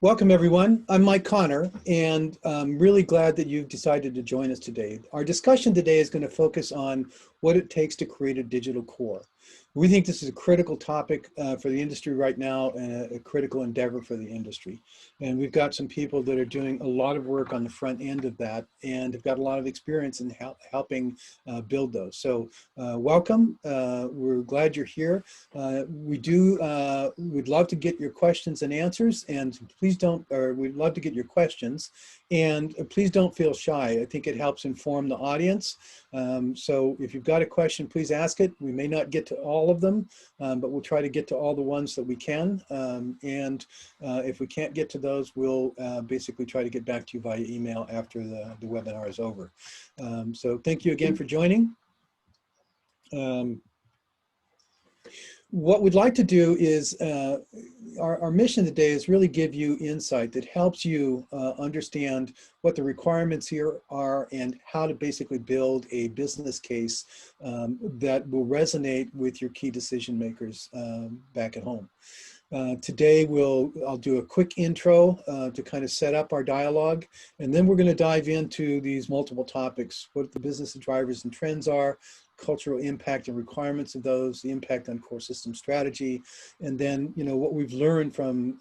Welcome, everyone. I'm Mike Connor, and I'm really glad that you've decided to join us today. Our discussion today is going to focus on what it takes to create a digital core. We think this is a critical topic for the industry right now and a critical endeavor for the industry. And we've got some people that are doing a lot of work on the front end of that and have got a lot of experience in helping build those. So welcome. We're glad you're here. We'd love to get your questions and answers, and we'd love to get your questions. And please don't feel shy. I think it helps inform the audience. So if you've got a question, please ask it. We may not get to all of them, but we'll try to get to all the ones that we can. If we can't get to those, we'll basically try to get back to you via email after the webinar is over. So thank you again for joining. What we'd like to do is, our mission today is really give you insight that helps you understand what the requirements here are and how to basically build a business case that will resonate with your key decision makers back at home. Today I'll do a quick intro to kind of set up our dialogue, and then we're going to dive into these multiple topics: what the business drivers and trends are, cultural impact and requirements of those, the impact on core system strategy, and then what we've learned from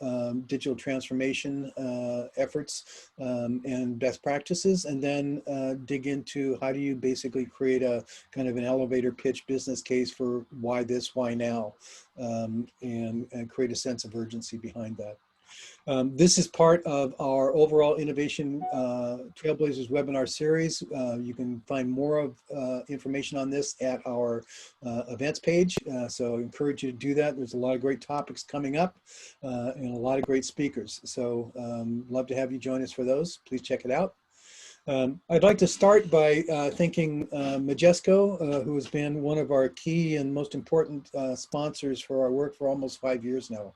digital transformation efforts and best practices, and then dig into how do you basically create a kind of an elevator pitch business case for why this, why now, and create a sense of urgency behind that. This is part of our overall Innovation Trailblazers webinar series. You can find more of information on this at our events page. So I encourage you to do that. There's a lot of great topics coming up and a lot of great speakers. So love to have you join us for those. Please check it out. I'd like to start by thanking Majesco, who has been one of our key and most important sponsors for our work for almost 5 years now.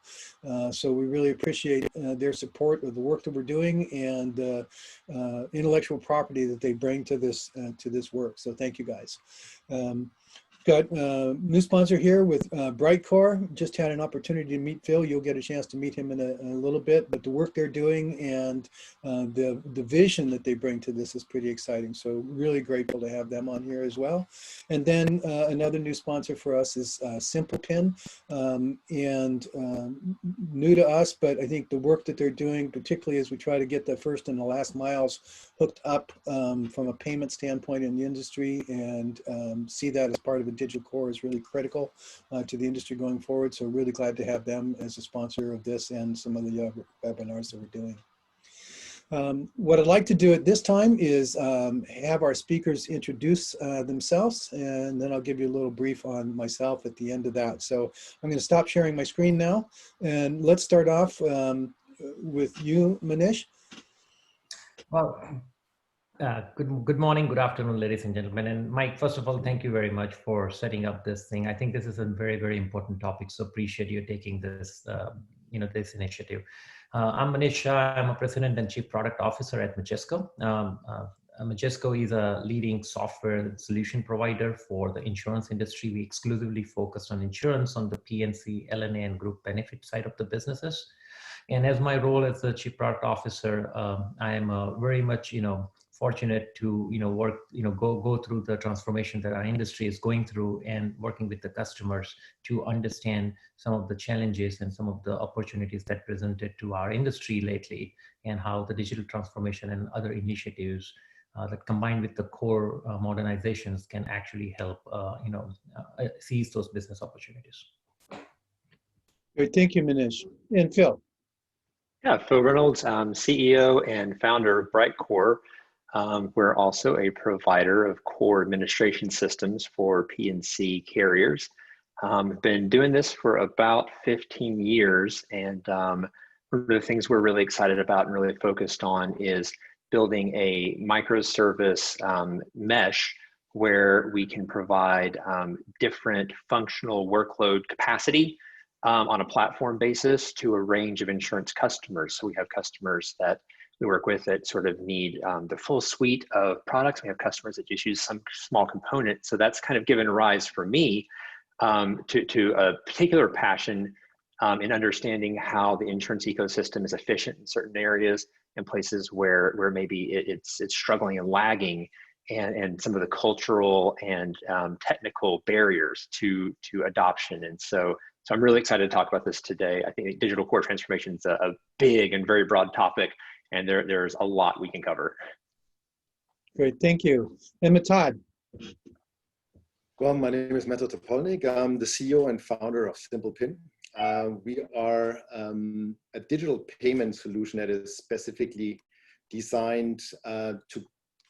So we really appreciate their support of the work that we're doing and intellectual property that they bring to this work. So thank you, guys. Got a new sponsor here with BrightCore. Just had an opportunity to meet Phil. You'll get a chance to meet him in a little bit, but the work they're doing and the vision that they bring to this is pretty exciting. So really grateful to have them on here as well. And then another new sponsor for us is SimplePin, and new to us, but I think the work that they're doing, particularly as we try to get the first and the last miles hooked up from a payment standpoint in the industry, and see that as part of a digital core, is really critical to the industry going forward. So really glad to have them as a sponsor of this and some of the webinars that we're doing. What I'd like to do at this time is have our speakers introduce themselves, and then I'll give you a little brief on myself at the end of that. So I'm going to stop sharing my screen now, and let's start off with you, Manish. Well, good morning, good afternoon, ladies and gentlemen. And Mike, first of all, thank you very much for setting up this thing. I think this is a very, very important topic. So appreciate you taking this, this initiative. I'm Manish Shah. I'm a president and chief product officer at Majesco. Majesco is a leading software solution provider for the insurance industry. We exclusively focus on insurance on the P&C, LNA, and group benefit side of the businesses. And as my role as the chief product officer, I am very much, fortunate to, work, go through the transformation that our industry is going through, and working with the customers to understand some of the challenges and some of the opportunities that presented to our industry lately, and how the digital transformation and other initiatives that combined with the core modernizations can actually help, seize those business opportunities. Great, thank you, Manish. And Phil. Yeah, Phil Reynolds, CEO and founder of BrightCore. We're also a provider of core administration systems for P&C carriers. Been doing this for about 15 years, and one of the things we're really excited about and really focused on is building a microservice mesh where we can provide different functional workload capacity on a platform basis to a range of insurance customers. So we have customers that we work with that sort of need the full suite of products. We have customers that just use some small component. So that's kind of given rise for me to a particular passion in understanding how the insurance ecosystem is efficient in certain areas and places where maybe it's struggling and lagging, and some of the cultural and technical barriers to adoption. And so I'm really excited to talk about this today. I think digital core transformation is a big and very broad topic, and there's a lot we can cover. Great, thank you. And Matad. Well, my name is Mato Topolnik. I'm the CEO and founder of SimplePin. We are a digital payment solution that is specifically designed to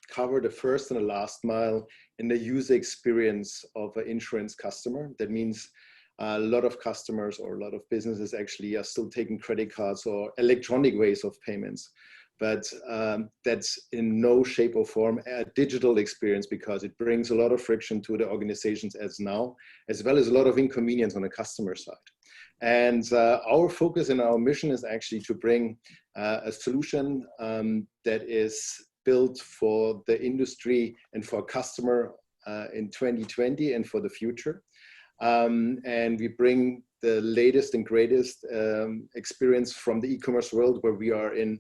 cover the first and the last mile in the user experience of an insurance customer. That means a lot of customers or a lot of businesses actually are still taking credit cards or electronic ways of payments. But that's in no shape or form a digital experience, because it brings a lot of friction to the organizations as well as a lot of inconvenience on the customer side. And our focus and our mission is actually to bring a solution that is built for the industry and for customer in 2020 and for the future. And we bring the latest and greatest experience from the e-commerce world, where we are in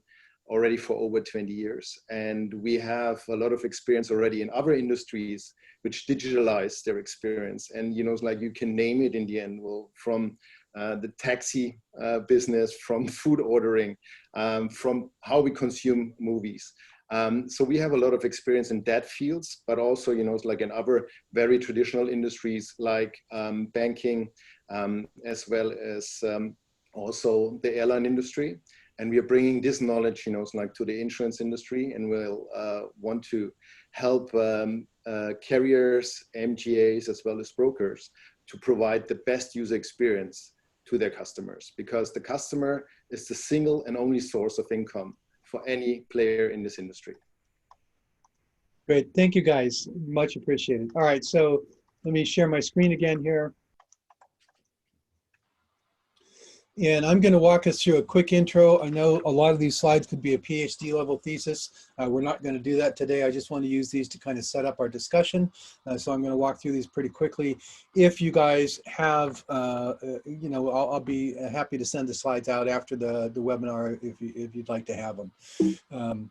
already for over 20 years. And we have a lot of experience already in other industries which digitalize their experience. And, you know, it's like you can name it in the end, well, from the taxi business, from food ordering, from how we consume movies. So we have a lot of experience in that fields, but also, you know, it's like in other very traditional industries like banking, as well as also the airline industry. And we are bringing this knowledge, you know, it's like to the insurance industry, and we'll want to help carriers, MGAs, as well as brokers to provide the best user experience to their customers, because the customer is the single and only source of income for any player in this industry. Great, thank you guys, much appreciated. All right, so let me share my screen again here. And I'm going to walk us through a quick intro. I know a lot of these slides could be a PhD level thesis. We're not going to do that today. I just want to use these to kind of set up our discussion. So I'm going to walk through these pretty quickly. If you guys have, you know, I'll be happy to send the slides out after the webinar if you'd like to have them.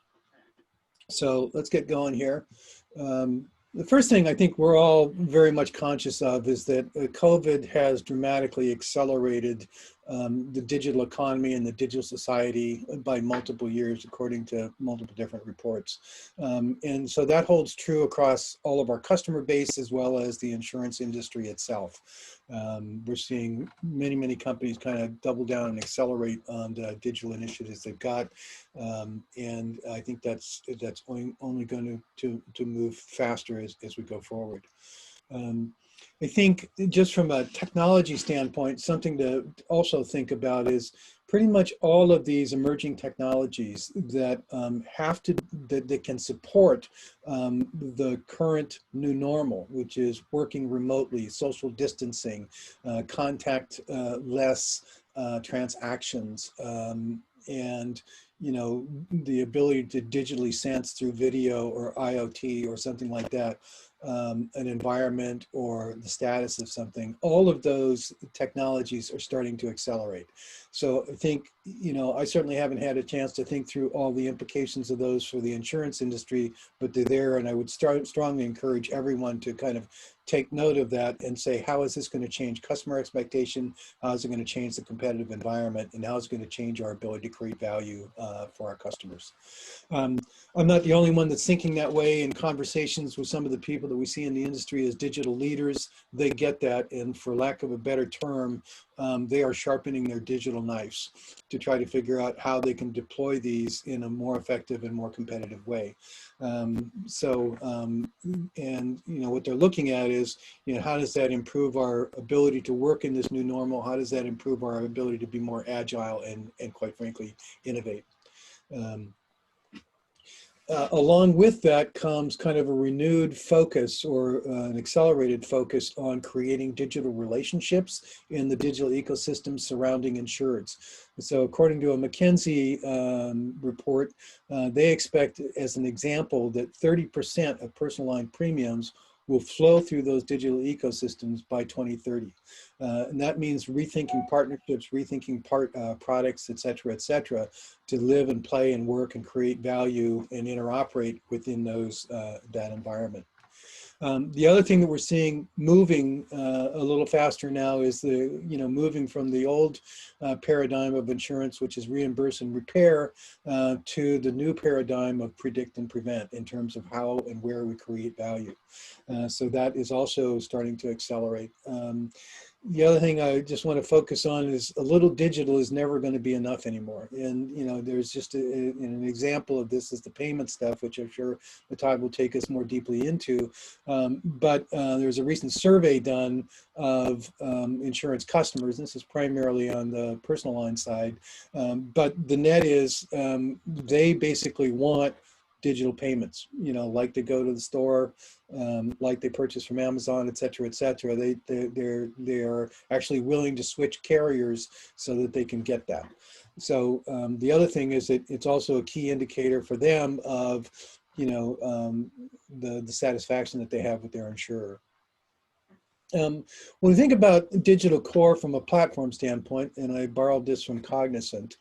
So let's get going here. The first thing I think we're all very much conscious of is that COVID has dramatically accelerated the digital economy and the digital society by multiple years, according to multiple different reports. And so that holds true across all of our customer base, as well as the insurance industry itself. We're seeing many companies kind of double down and accelerate on the digital initiatives they've got. And I think that's only going to move faster as we go forward. I think just from a technology standpoint, something to also think about is pretty much all of these emerging technologies that that can support the current new normal, which is working remotely, social distancing, contact less transactions, and you know, the ability to digitally sense through video or IoT or something like that, an environment or the status of something. All of those technologies are starting to accelerate. So I think, you know, I certainly haven't had a chance to think through all the implications of those for the insurance industry, but they're there, and I would strongly encourage everyone to kind of take note of that and say, how is this going to change customer expectation? How is it going to change the competitive environment? And how is it going to change our ability to create value for our customers? I'm not the only one that's thinking that way. In conversations with some of the people that we see in the industry as digital leaders, they get that. And for lack of a better term, they are sharpening their digital knives to try to figure out how they can deploy these in a more effective and more competitive way. And you know, what they're looking at is, you know, how does that improve our ability to work in this new normal? How does that improve our ability to be more agile and quite frankly, innovate? Along with that comes kind of a renewed focus or an accelerated focus on creating digital relationships in the digital ecosystem surrounding insureds. So according to a McKinsey report, they expect, as an example, that 30% of personal line premiums will flow through those digital ecosystems by 2030. And that means rethinking partnerships, rethinking products, et cetera, to live and play and work and create value and interoperate within those that environment. The other thing that we're seeing moving a little faster now is moving from the old paradigm of insurance, which is reimburse and repair, to the new paradigm of predict and prevent in terms of how and where we create value. So that is also starting to accelerate. The other thing I just want to focus on is a little digital is never going to be enough anymore. And, there's just an example of this is the payment stuff, which I'm sure Matai will take us more deeply into. But there's a recent survey done of insurance customers. This is primarily on the personal line side. But the net is they basically want digital payments, like they go to the store, like they purchase from Amazon, et cetera, et cetera. They're actually willing to switch carriers so that they can get that. So the other thing is that it's also a key indicator for them of, the satisfaction that they have with their insurer. When we think about digital core from a platform standpoint, and I borrowed this from Cognizant,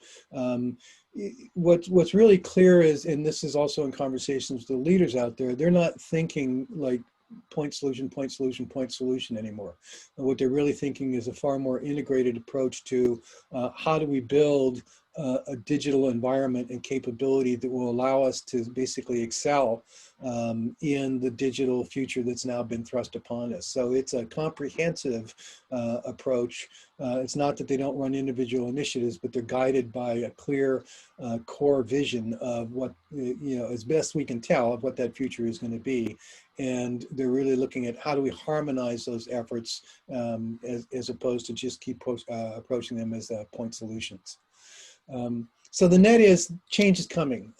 what's really clear is, and this is also in conversations with the leaders out there, they're not thinking like point solution anymore. And what they're really thinking is a far more integrated approach to how do we build a digital environment and capability that will allow us to basically excel in the digital future that's now been thrust upon us. So it's a comprehensive approach. It's not that they don't run individual initiatives, but they're guided by a clear core vision of what, as best we can tell, of what that future is going to be. And they're really looking at how do we harmonize those efforts as opposed to just keep approaching them as point solutions. So the net is change is coming.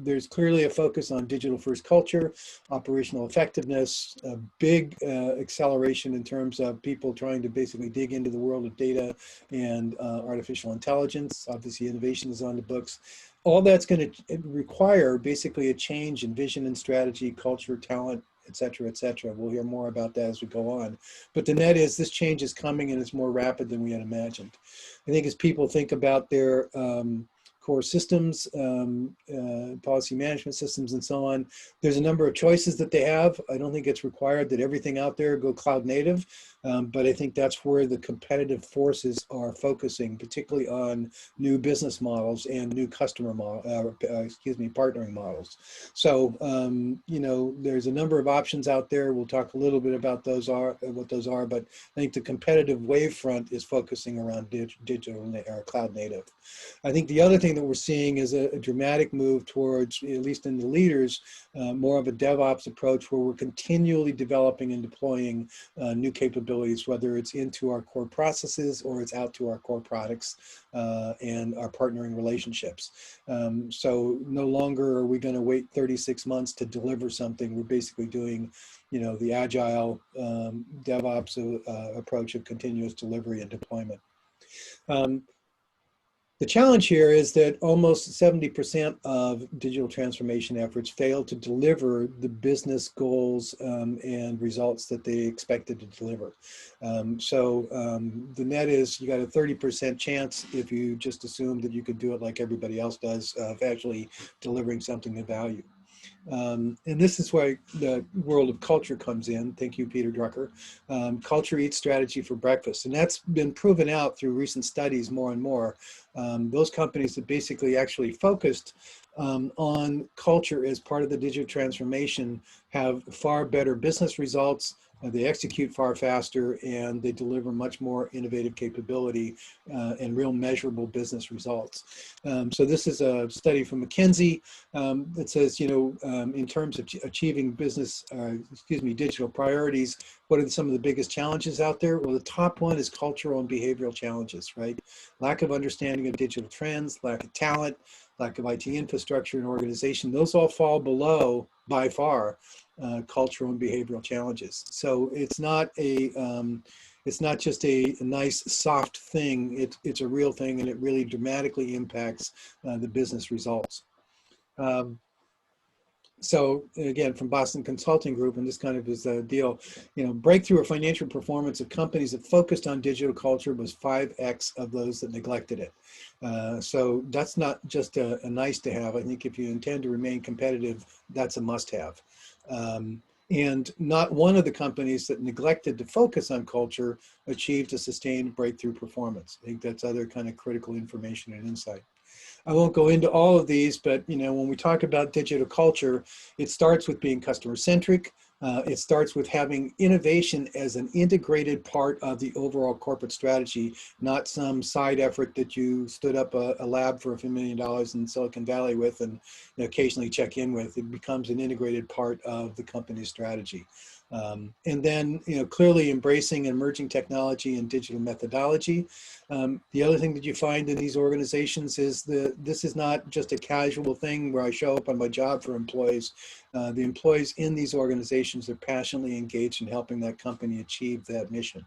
There's clearly a focus on digital first culture, operational effectiveness, a big acceleration in terms of people trying to basically dig into the world of data and artificial intelligence. Obviously innovation is on the books. All that's going to require basically a change in vision and strategy, culture, talent, et cetera, et cetera. We'll hear more about that as we go on. But the net is this change is coming and it's more rapid than we had imagined. I think as people think about their core systems, policy management systems, and so on, there's a number of choices that they have. I don't think it's required that everything out there go cloud native, but I think that's where the competitive forces are focusing, particularly on new business models and new customer partnering models. So, there's a number of options out there. We'll talk a little bit about what those are, but I think the competitive wave front is focusing around digital or cloud native. I think the other thing that we're seeing is a dramatic move towards, at least in the leaders, more of a DevOps approach where we're continually developing and deploying new capabilities, whether it's into our core processes or it's out to our core products and our partnering relationships. So no longer are we going to wait 36 months to deliver something. We're basically doing, the agile DevOps approach of continuous delivery and deployment. The challenge here is that almost 70% of digital transformation efforts fail to deliver the business goals and results that they expected to deliver. The net is you got a 30% chance if you just assume that you could do it like everybody else does of actually delivering something of value. And this is why the world of culture comes in. Thank you, Peter Drucker. Culture eats strategy for breakfast. And that's been proven out through recent studies more and more. Those companies that basically actually focused on culture as part of the digital transformation have far better business results. They execute far faster and they deliver much more innovative capability and real measurable business results. So this is a study from McKinsey that says, in terms of achieving digital priorities, what are some of the biggest challenges out there? Well, the top one is cultural and behavioral challenges, right? Lack of understanding of digital trends, lack of talent, lack of IT infrastructure and organization. Those all fall below, by far, cultural and behavioral challenges. So it's not just a nice soft thing. It's a real thing, and it really dramatically impacts the business results. So again, from Boston Consulting Group, and this kind of is the deal, breakthrough or financial performance of companies that focused on digital culture was 5x of those that neglected it. So that's not just a nice to have. I think if you intend to remain competitive, that's a must have. And not one of the companies that neglected to focus on culture achieved a sustained breakthrough performance. I think that's other kind of critical information and insight. I won't go into all of these, but when we talk about digital culture, it starts with being customer centric. It starts with having innovation as an integrated part of the overall corporate strategy, not some side effort that you stood up a lab for a few $1 million in Silicon Valley with and occasionally check in with. It becomes an integrated part of the company's strategy. And then, clearly embracing emerging technology and digital methodology. The other thing that you find in these organizations is this is not just a casual thing where I show up on my job for employees. The employees in these organizations are passionately engaged in helping that company achieve that mission.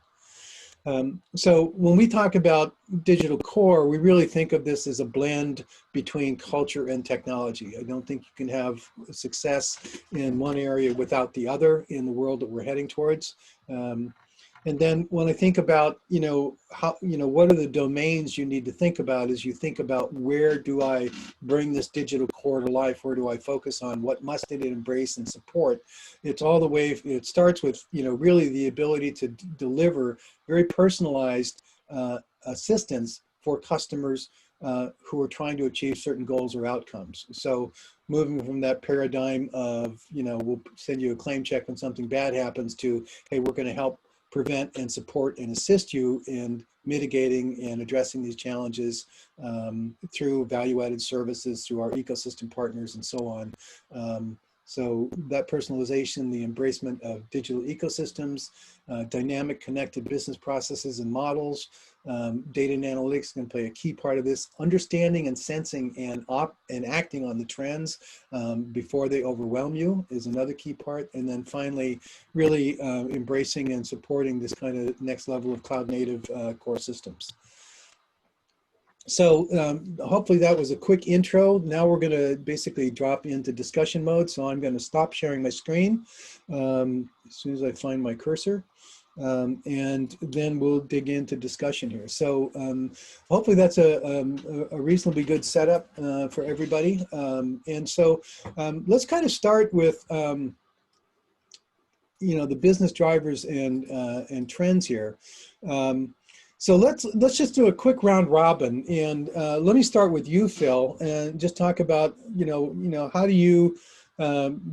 So when we talk about digital core, we really think of this as a blend between culture and technology. I don't think you can have success in one area without the other in the world that we're heading towards. And then when I think about, what are the domains you need to think about as you think about where do I bring this digital core to life? Where do I focus on? What must it embrace and support? It's all the way, it starts with, really the ability to deliver very personalized assistance for customers who are trying to achieve certain goals or outcomes. So moving from that paradigm of, we'll send you a claim check when something bad happens to, hey, we're going to help prevent and support and assist you in mitigating and addressing these challenges through value-added services, through our ecosystem partners and so on. So that personalization, the embracement of digital ecosystems, dynamic connected business processes and models, data and analytics can play a key part of this. Understanding and sensing and acting on the trends before they overwhelm you is another key part. And then finally, really embracing and supporting this kind of next level of cloud native core systems. So hopefully that was a quick intro. Now we're going to basically drop into discussion mode. So I'm going to stop sharing my screen as soon as I find my cursor. And then we'll dig into discussion here. So hopefully that's a reasonably good setup for everybody. And so let's kind of start with the business drivers and trends here. So let's just do a quick round robin, and let me start with you, Phil, and just talk about how do you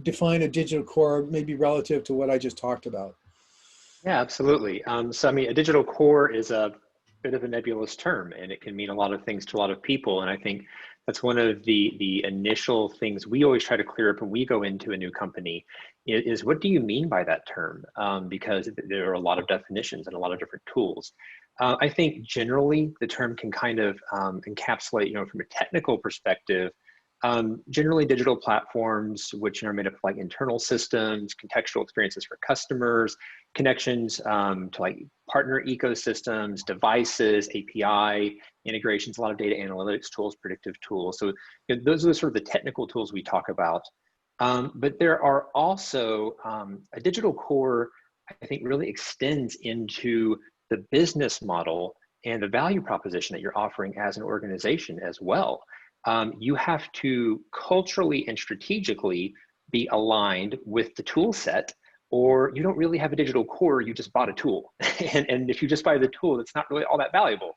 define a digital core, maybe relative to what I just talked about. Yeah, absolutely. So I mean, a digital core is a bit of a nebulous term, and it can mean a lot of things to a lot of people. And I think that's one of the initial things we always try to clear up when we go into a new company is what do you mean by that term? Because there are a lot of definitions and a lot of different tools. I think generally the term can kind of encapsulate, from a technical perspective, generally digital platforms, which are made up of like internal systems, contextual experiences for customers, connections to like partner ecosystems, devices, API integrations, a lot of data analytics tools, predictive tools. So those are sort of the technical tools we talk about. But there are also a digital core, I think, really extends into the business model and the value proposition that you're offering as an organization as well. You have to culturally and strategically be aligned with the tool set, or you don't really have a digital core, you just bought a tool. and if you just buy the tool, it's not really all that valuable.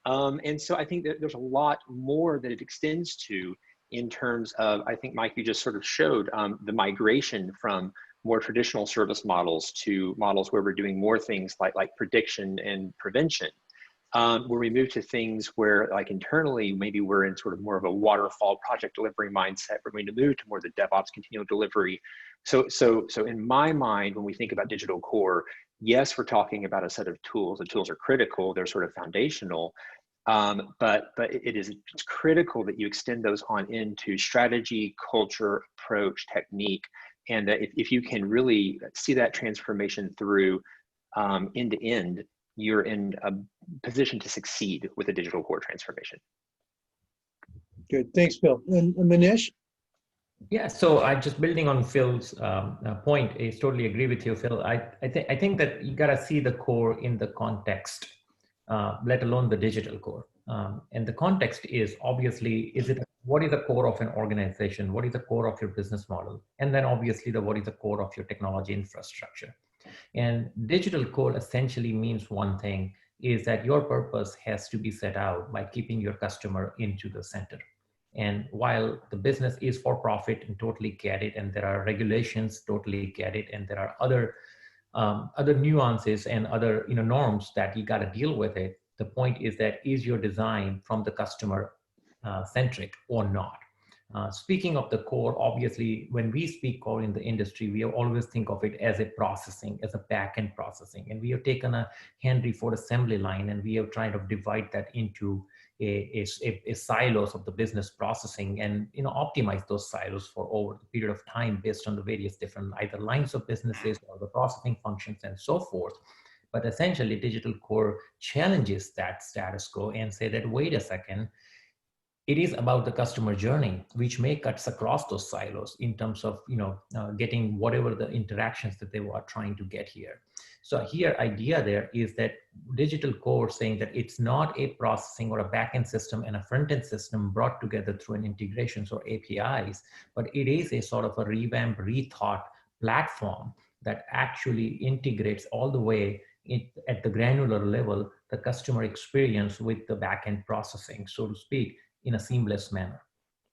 And so I think that there's a lot more that it extends to in terms of, I think, Mike, you just sort of showed the migration from more traditional service models to models where we're doing more things like prediction and prevention. Where we move to things where like internally, maybe we're in sort of more of a waterfall project delivery mindset. We're going to move to more the DevOps continual delivery. So in my mind, when we think about digital core, yes, we're talking about a set of tools. The tools are critical. They're sort of foundational. But it's critical that you extend those on into strategy, culture, approach, technique. And that if you can really see that transformation through end to end, you're in a position to succeed with a digital core transformation. Good, thanks, Bill. And Manish? Yeah, so I just building on Phil's point, I totally agree with you, Phil. I think that you gotta see the core in the context, let alone the digital core. And the context is obviously, what is the core of an organization? What is the core of your business model? And then obviously what is the core of your technology infrastructure? And digital core essentially means one thing, is that your purpose has to be set out by keeping your customer into the center. And while the business is for profit and totally get it, and there are regulations, totally get it, and there are other nuances and other norms that you got to deal with it. The point is that is your design from the customer centric or not? Speaking of the core, obviously, when we speak core in the industry, we always think of it as a processing, as a back-end processing. And we have taken a Henry Ford assembly line and we have tried to divide that into a silos of the business processing and optimize those silos for over the period of time based on the various different either lines of businesses or the processing functions and so forth. But essentially, digital core challenges that status quo and say that, wait a second, it is about the customer journey, which may cuts across those silos in terms of getting whatever the interactions that they were trying to get here. So here, idea there is that digital core saying that it's not a processing or a backend system and a front-end system brought together through an integrations or APIs, but it is a sort of a revamped, rethought platform that actually integrates all the way at the granular level, the customer experience with the backend processing, so to speak, in a seamless manner.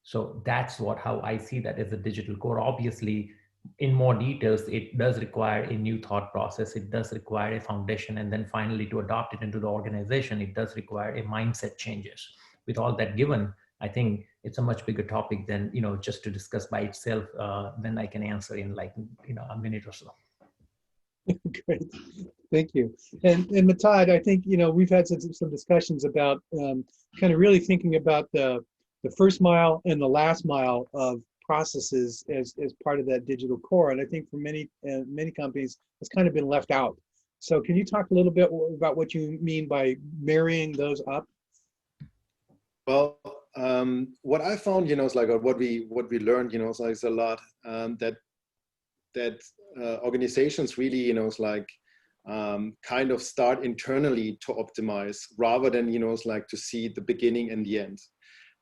So that's how I see that as a digital core. Obviously, in more details, it does require a new thought process. It does require a foundation. And then finally, to adopt it into the organization, it does require a mindset changes. With all that given, I think it's a much bigger topic than, just to discuss by itself, then I can answer in like, a minute or so. Great, thank you. And Matad, I think we've had some discussions about kind of really thinking about the first mile and the last mile of processes as part of that digital core. And I think for many companies, it's kind of been left out. So can you talk a little bit about what you mean by marrying those up? Well, what I found, is like what we learned, is like a lot that organizations really, is like kind of start internally to optimize rather than, is like to see the beginning and the end.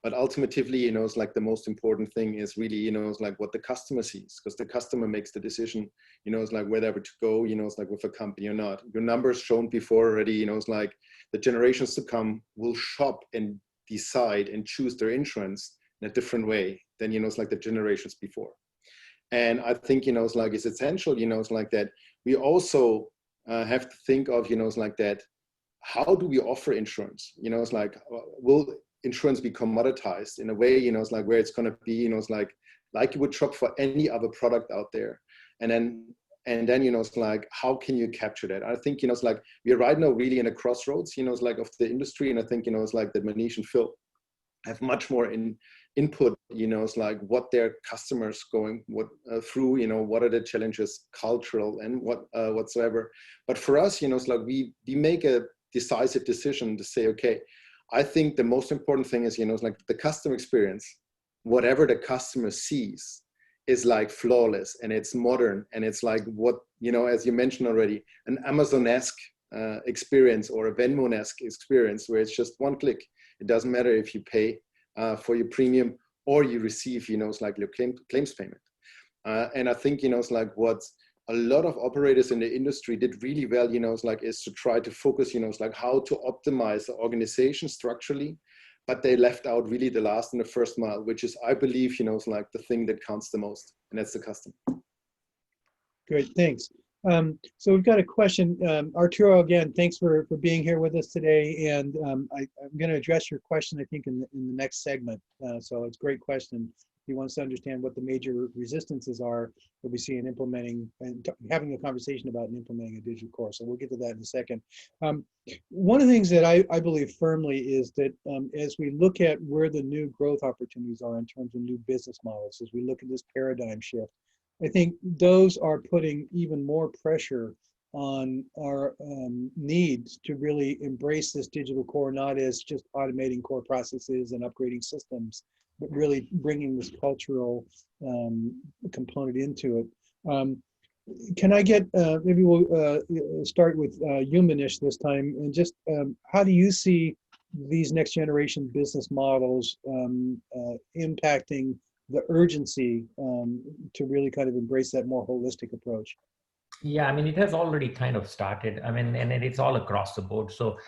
But ultimately, it's like the most important thing is really, it's like what the customer sees, because the customer makes the decision, it's like whether to go, it's like with a company or not. Your numbers shown before already, it's like the generations to come will shop and decide and choose their insurance in a different way than, it's like the generations before. And I think, it's like it's essential, it's like that we also have to think of, it's like that, how do we offer insurance? It's like, will insurance be commoditized in a way, it's like where it's going to be, it's like you would shop for any other product out there. And then, it's like, how can you capture that? I think, it's like we are right now really in a crossroads, it's like of the industry. And I think, it's like that Manish and Phil have much more input, it's like what their customers going through, what are the challenges, cultural and whatsoever. But for us, it's like we make a decisive decision to say, okay, I think the most important thing is, it's like the customer experience, whatever the customer sees is like flawless and it's modern. And it's like what, as you mentioned already, an Amazon-esque experience or a Venmo-esque experience where it's just one click. It doesn't matter if you pay for your premium or you receive, it's like your claims payment. And I think, it's like what a lot of operators in the industry did really well, it's like is to try to focus, it's like how to optimize the organization structurally, but they left out really the last and the first mile, which is, I believe, it's like the thing that counts the most, and that's the customer. Great, thanks. So we've got a question. Arturo, again, thanks for being here with us today. And I'm going to address your question, I think, in the next segment. So it's a great question. He wants to understand what the major resistances are that we see in implementing and having a conversation about implementing a digital core. So we'll get to that in a second. One of the things that I believe firmly is that as we look at where the new growth opportunities are in terms of new business models, as we look at this paradigm shift, I think those are putting even more pressure on our needs to really embrace this digital core, not as just automating core processes and upgrading systems, but really bringing this cultural component into it. Can I get, maybe we'll start with you, Manish, this time, and just how do you see these next generation business models impacting the urgency to really kind of embrace that more holistic approach? Yeah, I mean, it has already kind of started. I mean, and it's all across the board. So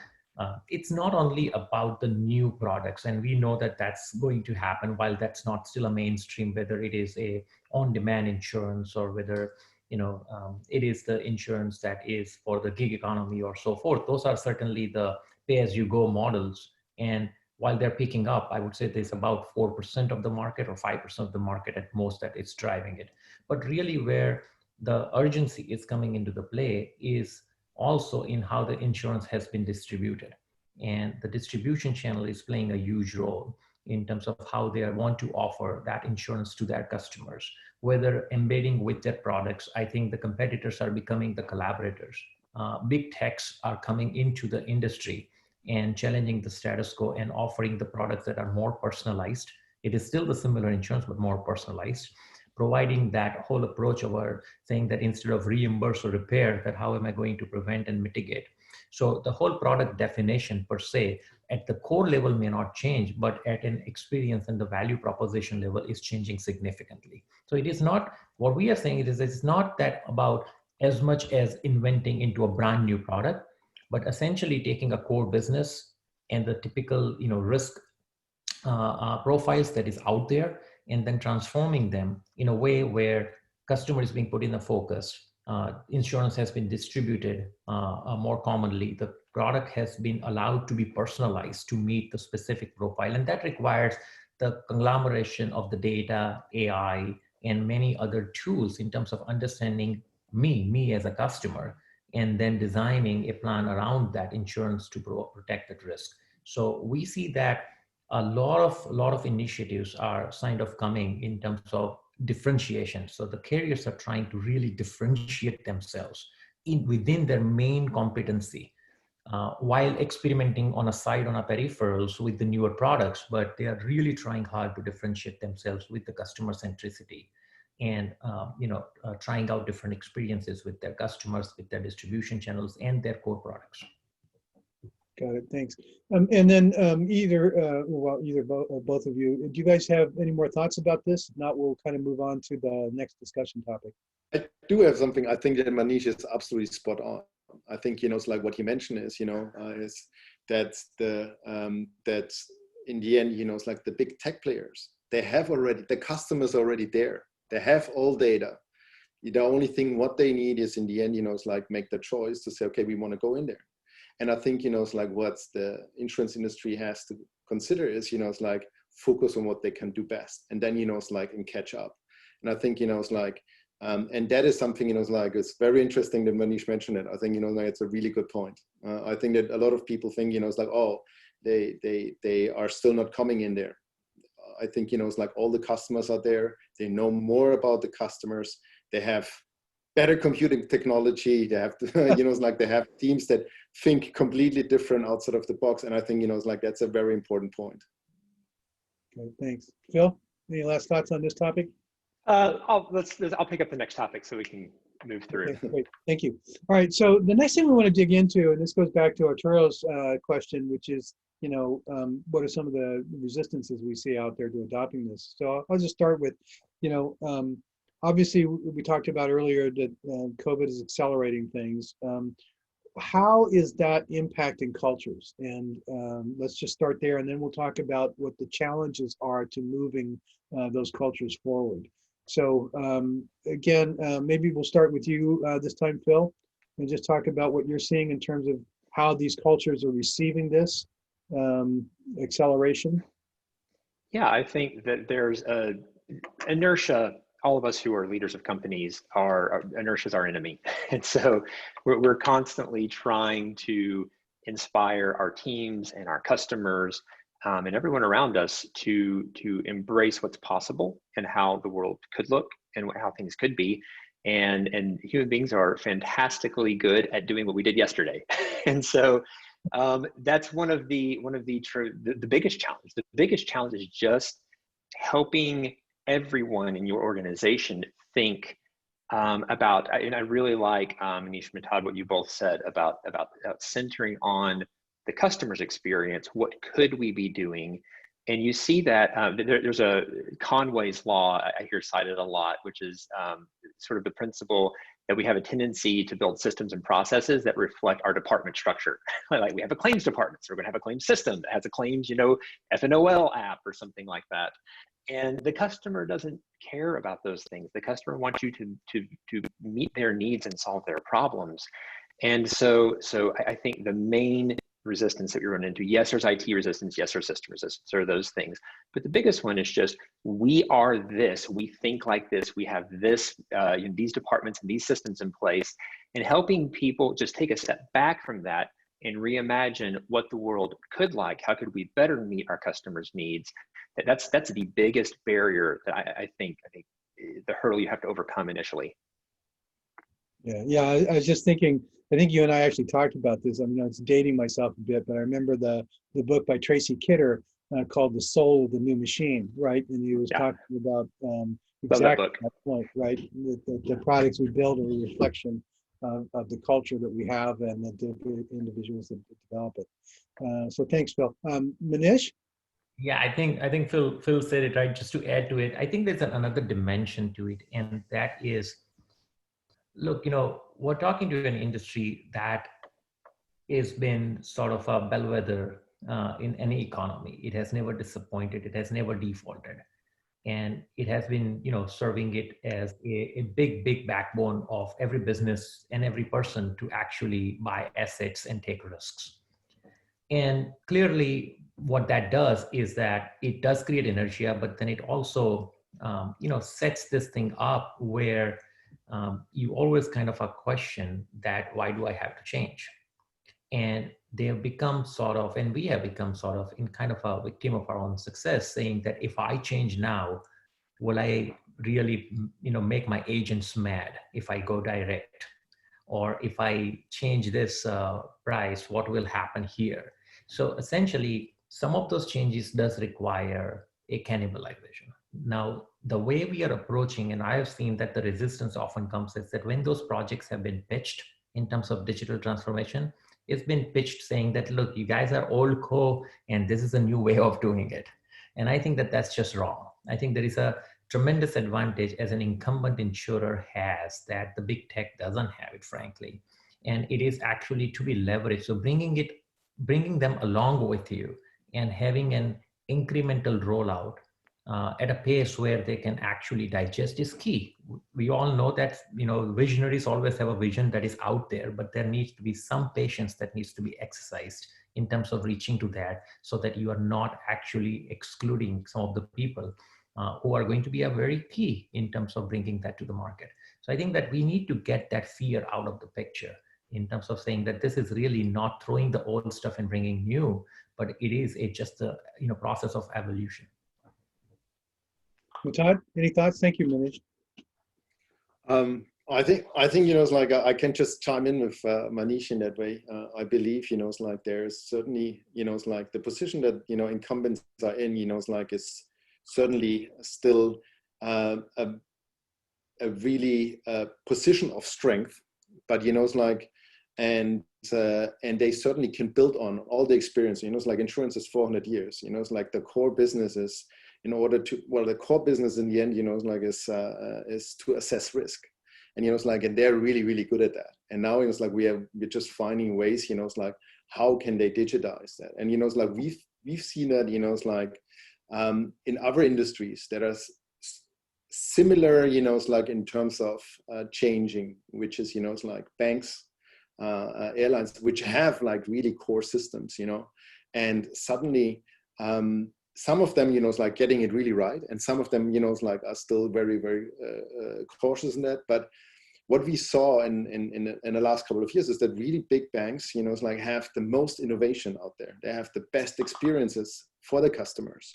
it's not only about the new products, and we know that that's going to happen. While that's not still a mainstream, whether it is a on-demand insurance or whether it is the insurance that is for the gig economy or so forth. Those are certainly the pay-as-you-go models. And while they're picking up, I would say there's about 4% of the market or 5% of the market at most that is driving it. But really, where the urgency is coming into the play is also in how the insurance has been distributed. And the distribution channel is playing a huge role in terms of how they want to offer that insurance to their customers, whether embedding with their products. I think the competitors are becoming the collaborators. Big techs are coming into the industry and challenging the status quo and offering the products that are more personalized. It is still the similar insurance, but more personalized, providing that whole approach of our saying that instead of reimburse or repair, that how am I going to prevent and mitigate? So the whole product definition per se at the core level may not change, but at an experience and the value proposition level is changing significantly. So it is not, what we are saying is it's not that about as much as inventing into a brand new product, but essentially taking a core business and the typical risk profiles that is out there, and then transforming them in a way where customer is being put in the focus. Insurance has been distributed more commonly. The product has been allowed to be personalized to meet the specific profile. And that requires the conglomeration of the data, AI, and many other tools in terms of understanding me as a customer, and then designing a plan around that insurance to protect that risk. So we see that a lot of initiatives are kind of coming in terms of differentiation. So the carriers are trying to really differentiate themselves within their main competency, while experimenting on a side, on a peripherals with the newer products, but they are really trying hard to differentiate themselves with the customer centricity and trying out different experiences with their customers, with their distribution channels and their core products. Got it. Thanks. And then either both of you, do you guys have any more thoughts about this? If not, we'll kind of move on to the next discussion topic. I do have something. I think that Manish is absolutely spot on. I think it's like what he mentioned is is that that's in the end it's like the big tech players. They have already the customers already there. They have all data. The only thing what they need is in the end it's like make the choice to say, okay, we want to go in there. And I think, it's like what the insurance industry has to consider is, it's like focus on what they can do best. And then, it's like, and catch up. And I think, it's like, and that is something, it's like, it's very interesting that Manish mentioned it. I think, like, it's a really good point. I think that a lot of people think, it's like, oh, they are still not coming in there. I think, it's like all the customers are there. They know more about the customers. They have better computing technology. They have, it's like they have teams that think completely different outside of the box. And I think, it's like, that's a very important point. Okay, thanks. Phil, any last thoughts on this topic? I'll pick up the next topic so we can move through. Okay, great. Thank you. All right. So the next thing we want to dig into, and this goes back to Arturo's question, which is, what are some of the resistances we see out there to adopting this? So I'll just start with, obviously, we talked about earlier that COVID is accelerating things. How is that impacting cultures? And let's just start there, and then we'll talk about what the challenges are to moving those cultures forward. So again, maybe we'll start with you this time, Phil, and just talk about what you're seeing in terms of how these cultures are receiving this acceleration. Yeah, I think that there's a inertia. All of us who are leaders of companies inertia is our enemy. And so we're constantly trying to inspire our teams and our customers and everyone around us to embrace what's possible and how the world could look and how things could be. And human beings are fantastically good at doing what we did yesterday. And so that's one of the biggest challenge. The biggest challenge is just helping everyone in your organization think about, and I really like, Manish and Todd, what you both said about centering on the customer's experience. What could we be doing? And you see that there's a Conway's law I hear cited a lot, which is sort of the principle that we have a tendency to build systems and processes that reflect our department structure. Like we have a claims department, so we're gonna have a claims system that has a claims, FNOL app or something like that. And the customer doesn't care about those things. The customer wants you to meet their needs and solve their problems. And so I think the main resistance that we run into, yes, there's IT resistance, yes, there's system resistance, there are those things. But the biggest one is just, we are this, we think like this, we have this, these departments and these systems in place, and helping people just take a step back from that and reimagine what the world could like. How could we better meet our customers' needs? That's the biggest barrier that I think the hurdle you have to overcome initially. Yeah, I was just thinking, I think you and I actually talked about this. I mean, it's dating myself a bit, but I remember the book by Tracy Kidder called The Soul of the New Machine, right? And he was talking about exactly that point, right? The products we build are a reflection of the culture that we have and the individuals that develop it. So thanks, Phil. Manish? Yeah, I think Phil said it right. Just to add to it, I think there's another dimension to it, and that is, look, we're talking to an industry that has been sort of a bellwether in any economy. It has never disappointed. It has never defaulted. And it has been, serving it as a big backbone of every business and every person to actually buy assets and take risks. And clearly what that does is that it does create inertia, but then it also, sets this thing up where you always kind of a question that, why do I have to change? And they have become sort of, and we have become sort of in kind of a victim of our own success, saying that if I change now, will I really, make my agents mad if I go direct? Or if I change this price, what will happen here? So essentially, some of those changes does require a cannibalization. Now, the way we are approaching, and I have seen that the resistance often comes is that when those projects have been pitched in terms of digital transformation, it's been pitched saying that, look, you guys are old co, and this is a new way of doing it. And I think that that's just wrong. I think there is a tremendous advantage as an incumbent insurer has that the big tech doesn't have it, frankly. And it is actually to be leveraged. So bringing them along with you and having an incremental rollout at a pace where they can actually digest is key. We all know that, visionaries always have a vision that is out there, but there needs to be some patience that needs to be exercised in terms of reaching to that, so that you are not actually excluding some of the people who are going to be a very key in terms of bringing that to the market. So I think that we need to get that fear out of the picture in terms of saying that this is really not throwing the old stuff and bringing new, but it is just a process of evolution. Todd, any thoughts? Thank you, Manish. I think it's like I can just chime in with Manish in that way. I believe it's like there's certainly it's like the position that incumbents are in it's like is certainly still a really position of strength, but it's like and they certainly can build on all the experience. It's like insurance is 400 years. It's like the core business is the core business in the end is to assess risk. And it's like, and they're really, really good at that. And now it's like we're just finding ways, it's like, how can they digitize that? And it's like we've seen that, it's like in other industries that are similar, it's like in terms of changing, which is, it's like banks, airlines, which have like really core systems, and suddenly some of them, it's like getting it really right. And some of them, it's like are still very, very cautious in that. But what we saw in the last couple of years is that really big banks, it's like have the most innovation out there. They have the best experiences for the customers.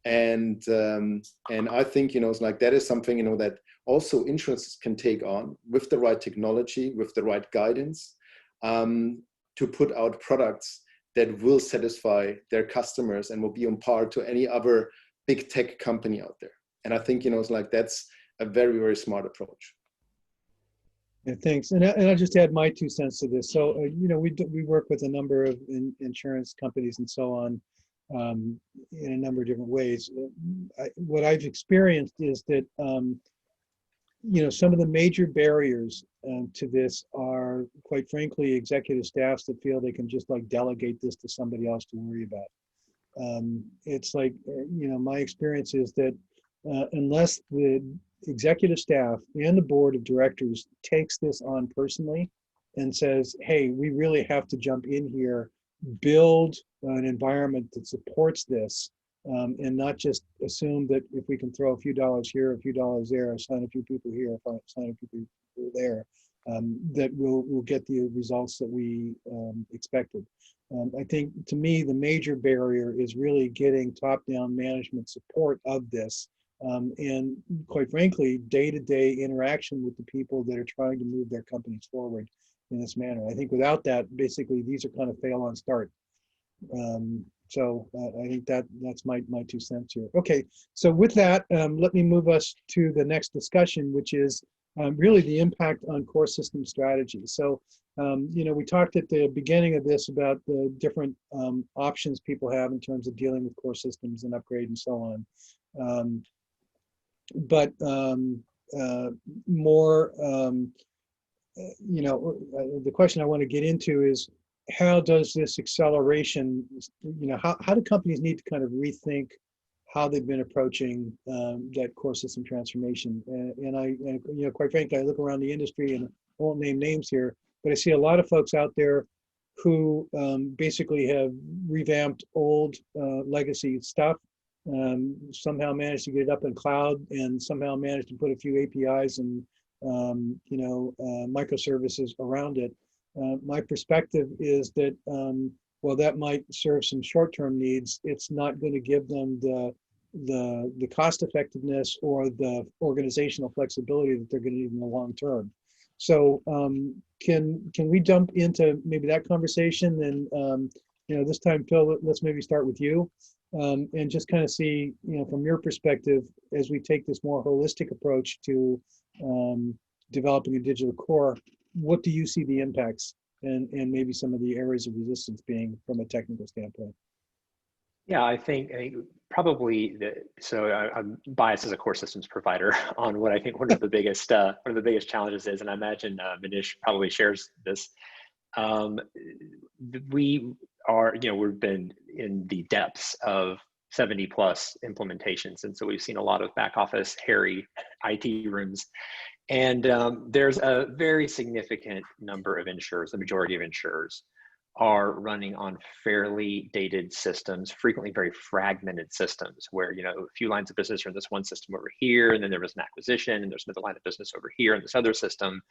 And I think, it's like that is something, that also insurance can take on with the right technology, with the right guidance, to put out products that will satisfy their customers and will be on par to any other big tech company out there. And I think, it's like, that's a very, very smart approach. Yeah, thanks. And I'll just add my 2 cents to this. So, we work with a number of insurance companies and so on, in a number of different ways. What I've experienced is that, some of the major barriers to this are, quite frankly, executive staffs that feel they can just like delegate this to somebody else to worry about. It's like, my experience is that unless the executive staff and the board of directors takes this on personally and says, hey, we really have to jump in here, build an environment that supports this, and not just assume that if we can throw a few dollars here, a few dollars there, assign a few people here, assign a few people there, that we'll get the results that we expected. I think, to me, the major barrier is really getting top-down management support of this, and quite frankly, day-to-day interaction with the people that are trying to move their companies forward in this manner. I think without that, basically, these are kind of fail on start. So I think that's my 2 cents here. Okay, so with that, let me move us to the next discussion, which is really the impact on core system strategy. So, we talked at the beginning of this about the different options people have in terms of dealing with core systems and upgrade and so on. But more, the question I want to get into is, how does this acceleration, how do companies need to kind of rethink how they've been approaching that core system transformation? And quite frankly, I look around the industry, and I won't name names here, but I see a lot of folks out there who basically have revamped old legacy stuff, somehow managed to get it up in cloud, and somehow managed to put a few APIs and microservices around it. My perspective is that while that might serve some short-term needs, it's not going to give them the cost effectiveness or the organizational flexibility that they're going to need in the long term. So can we jump into maybe that conversation? And this time, Phil, let's maybe start with you, and just kind of see, from your perspective, as we take this more holistic approach to developing a digital core, what do you see the impacts and maybe some of the areas of resistance being from a technical standpoint? Yeah, I think probably I'm biased as a core systems provider on what I think one of the biggest challenges is, and I imagine Manish probably shares this. We've been in the depths of 70 plus implementations, and so we've seen a lot of back office hairy IT rooms. And there's a very significant number of insurers, the majority of insurers, are running on fairly dated systems, frequently very fragmented systems, where a few lines of business are in this one system over here, and then there was an acquisition, and there's another line of business over here in this other system.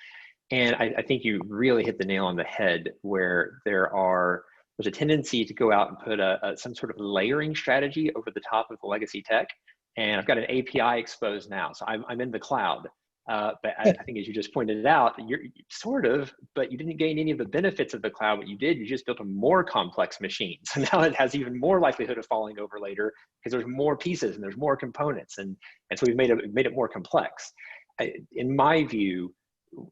And I think you really hit the nail on the head, where there's a tendency to go out and put some sort of layering strategy over the top of the legacy tech. And I've got an API exposed now, so I'm in the cloud. But I think, as you just pointed out, you're sort of, but you didn't gain any of the benefits of the cloud. What you did, you just built a more complex machine. So now it has even more likelihood of falling over later because there's more pieces and there's more components. And so we've made it more complex. In my view,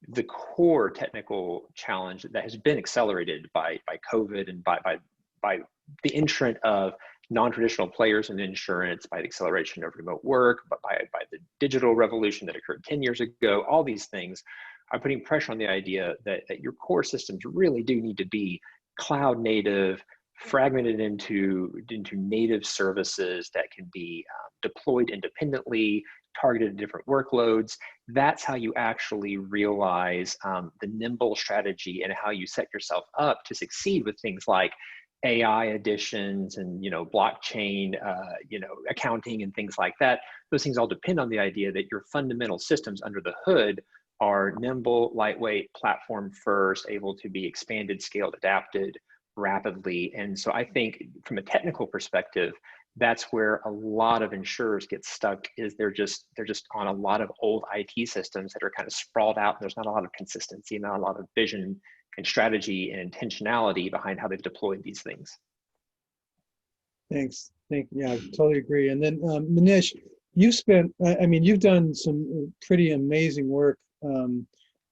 the core technical challenge that has been accelerated by COVID and by the entrant of non-traditional players in insurance, by the acceleration of remote work, but by the digital revolution that occurred 10 years ago, all these things are putting pressure on the idea that your core systems really do need to be cloud native, fragmented into native services that can be deployed independently, targeted at different workloads. That's how you actually realize the nimble strategy and how you set yourself up to succeed with things like AI additions and blockchain accounting and things like that. Those things all depend on the idea that your fundamental systems under the hood are nimble, lightweight, platform first, able to be expanded, scaled, adapted rapidly. And so I think from a technical perspective, that's where a lot of insurers get stuck, is they're just on a lot of old IT systems that are kind of sprawled out, and there's not a lot of consistency, not a lot of vision and strategy and intentionality behind how they've deployed these things. Thanks. Yeah, I totally agree. And then Manish, you spent, I mean, you've done some pretty amazing work,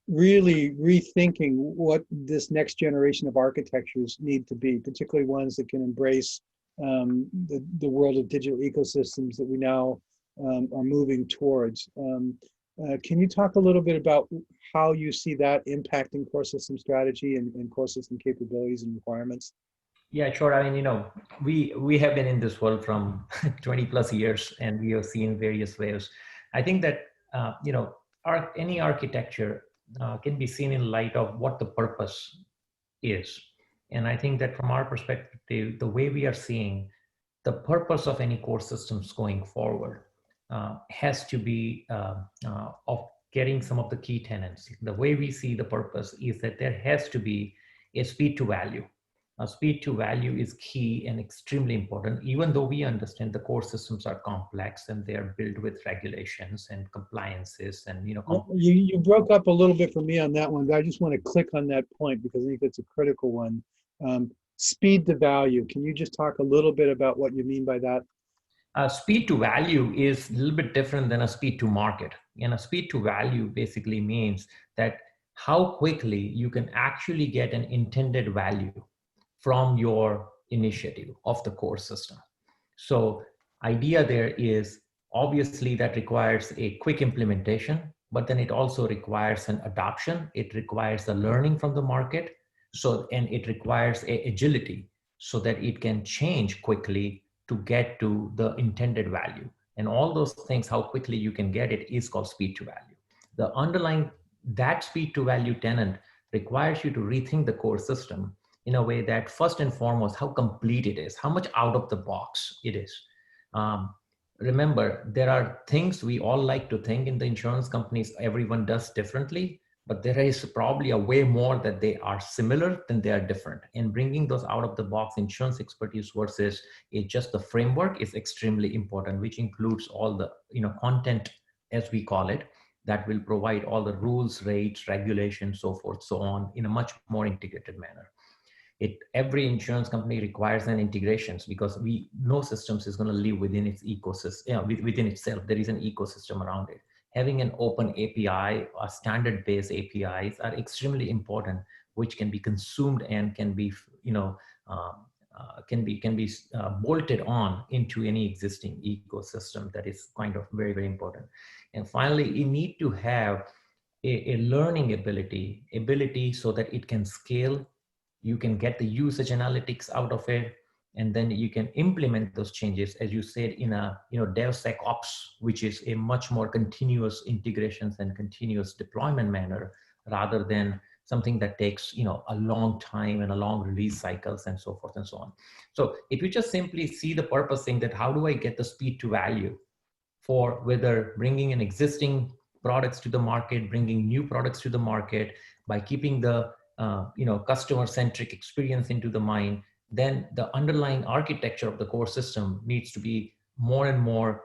really rethinking what this next generation of architectures need to be, particularly ones that can embrace the world of digital ecosystems that we now are moving towards. Can you talk a little bit about how you see that impacting core system strategy and core system capabilities and requirements? Yeah, sure. I mean, we have been in this world from 20 plus years, and we have seen various waves. I think that any architecture can be seen in light of what the purpose is. And I think that from our perspective, the way we are seeing the purpose of any core systems going forward has to be of getting some of the key tenets. The way we see the purpose is that there has to be a speed to value. Speed to value is key and extremely important, even though we understand the core systems are complex and they are built with regulations and compliances and you broke up a little bit for me on that one, but I just want to click on that point because I think it's a critical one. Speed to value. Can you just talk a little bit about what you mean by that? Speed to value is a little bit different than a speed to market. And a speed to value basically means that how quickly you can actually get an intended value from your initiative of the core system. So idea there is obviously that requires a quick implementation, but then it also requires an adoption. It requires the learning from the market. And it requires agility so that it can change quickly to get to the intended value. And all those things, how quickly you can get it is called speed to value. The underlying, that speed to value tenet requires you to rethink the core system in a way that first and foremost, how complete it is, how much out of the box it is. Remember, there are things we all like to think in the insurance companies, everyone does differently, but there is probably a way more that they are similar than they are different. And bringing those out of the box insurance expertise versus just the framework is extremely important, which includes all the content, as we call it, that will provide all the rules, rates, regulations, so forth, so on, in a much more integrated manner. Every insurance company requires an integrations because no systems is going to live within its ecosystem, within itself. There is an ecosystem around it. Having an open API or standard-based APIs are extremely important, which can be consumed and can be, bolted on into any existing ecosystem. That is kind of very, very important. And finally, you need to have a learning ability so that it can scale. You can get the usage analytics out of it, and then you can implement those changes, as you said, in a DevSecOps, which is a much more continuous integrations and continuous deployment manner, rather than something that takes a long time and a long release cycles and so forth and so on. So if you just simply see the purpose thing, that how do I get the speed to value for whether bringing in existing products to the market, bringing new products to the market, by keeping the customer-centric experience into the mind, then the underlying architecture of the core system needs to be more and more,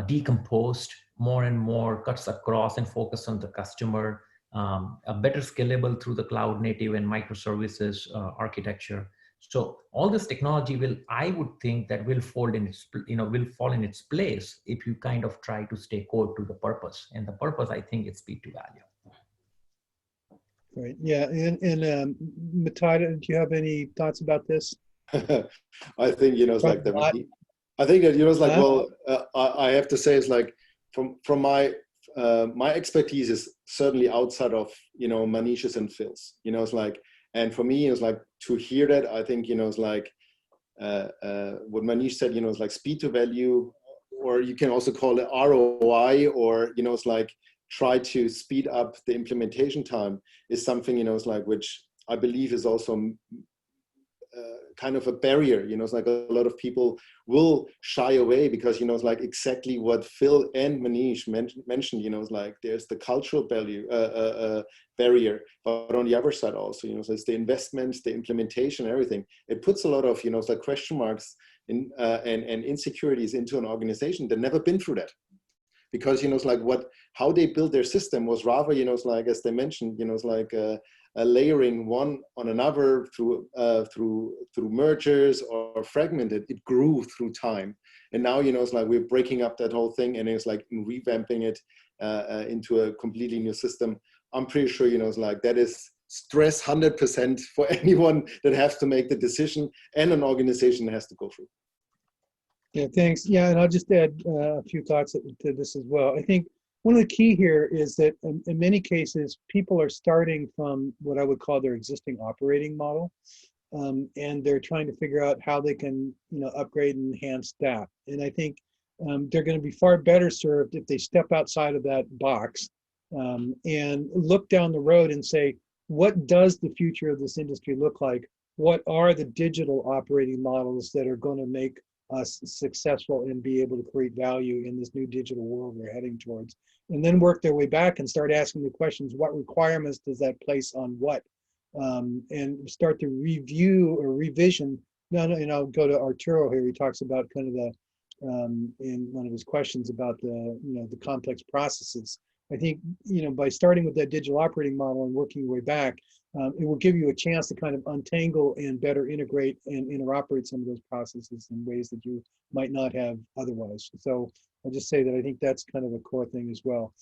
decomposed, more and more cuts across and focus on the customer, a better scalable through the cloud native and microservices architecture. So all this technology I would think that will fall in its place if you kind of try to stay core to the purpose. And the purpose, I think, is speed to value. Right. Yeah. And Matada, do you have any thoughts about this? I think, it's like I think that, it's like, well, I have to say, it's like from my expertise is certainly outside of, Manish's and Phil's, it's like, and for me, it's like to hear that, I think, it's like what Manish said, it's like speed to value, or you can also call it ROI, or, it's like, try to speed up the implementation time is something, it's like, which I believe is also kind of a barrier, it's like a lot of people will shy away because, it's like exactly what Phil and Manish mentioned, it's like there's the cultural barrier, but on the other side also, so it's the investments, the implementation, everything. It puts a lot of, it's like question marks and insecurities into an organization that never been through that. Because, it's like how they built their system was rather, it's like, as they mentioned, it's like layering one on another through mergers or fragmented, it grew through time. And now, it's like we're breaking up that whole thing, and it's like revamping it into a completely new system. I'm pretty sure, it's like that is stress 100% for anyone that has to make the decision, and an organization has to go through. Yeah, thanks. Yeah, and I'll just add a few thoughts to this as well. I think one of the key here is that in many cases, people are starting from what I would call their existing operating model, and they're trying to figure out how they can, upgrade and enhance that. And I think they're going to be far better served if they step outside of that box and look down the road and say, what does the future of this industry look like? What are the digital operating models that are going to make us successful and be able to create value in this new digital world we're heading towards? And then work their way back and start asking the questions, what requirements does that place on what? And start to review or revision. And I'll go to Arturo here. He talks about kind of the, in one of his questions about the, the complex processes. I think, by starting with that digital operating model and working your way back, it will give you a chance to kind of untangle and better integrate and interoperate some of those processes in ways that you might not have otherwise. So I'll just say that I think that's kind of a core thing as well.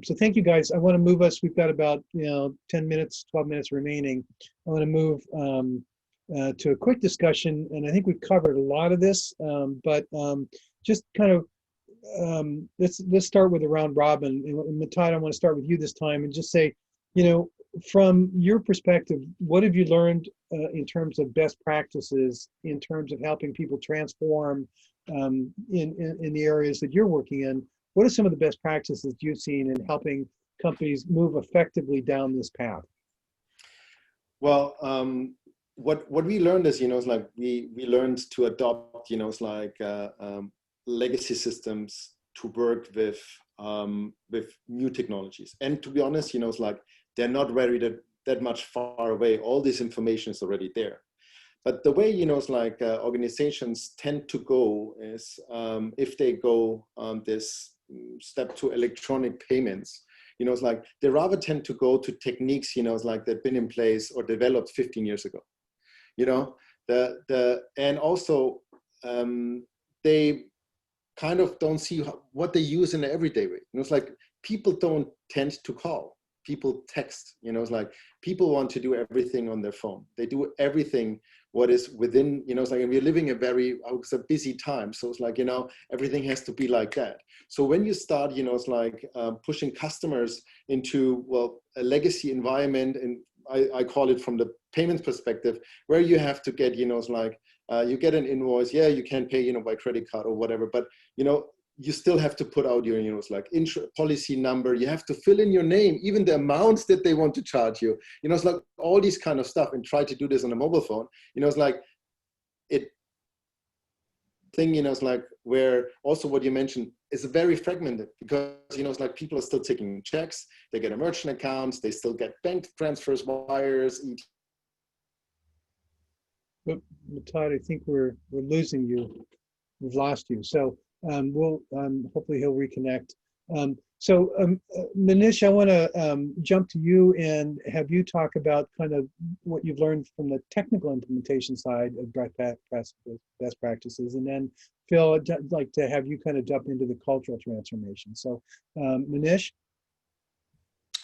So thank you guys. I want to move us. We've got about 10 minutes, 12 minutes remaining. I want to move to a quick discussion, and I think we've covered a lot of this, but just kind of let's start with a round robin. And Matthias, I want to start with you this time and just say, from your perspective, what have you learned in terms of best practices, in terms of helping people transform in the areas that you're working in? What are some of the best practices you've seen in helping companies move effectively down this path? Well, what we learned is, it's like we learned to adopt, it's like legacy systems to work with new technologies. And to be honest, it's like they're not very that much far away. All this information is already there. But the way, it's like organizations tend to go is if they go this step to electronic payments, it's like they rather tend to go to techniques, it's like they've been in place or developed 15 years ago, and also they kind of don't see what they use in the everyday way. It's like people don't tend to call. People text, it's like people want to do everything on their phone. They do everything what is within, it's like we're living a very, it's a busy time. So it's like, everything has to be like that. So when you start, it's like pushing customers into, well, a legacy environment, and I call it from the payments perspective, where you have to get, it's like, you get an invoice, yeah, you can pay, by credit card or whatever, but, you still have to put out your, it's like policy number. You have to fill in your name, even the amounts that they want to charge you. It's like all these kind of stuff, and try to do this on a mobile phone. It's like it's like where also what you mentioned is very fragmented, because, it's like people are still taking checks. They get a merchant accounts. They still get bank transfers, wires. But Todd, I think we're losing you. We've lost you. So we'll hopefully he'll reconnect. Manish, I want to jump to you and have you talk about kind of what you've learned from the technical implementation side of best practices, and then Phil, I'd like to have you kind of jump into the cultural transformation. So Manish.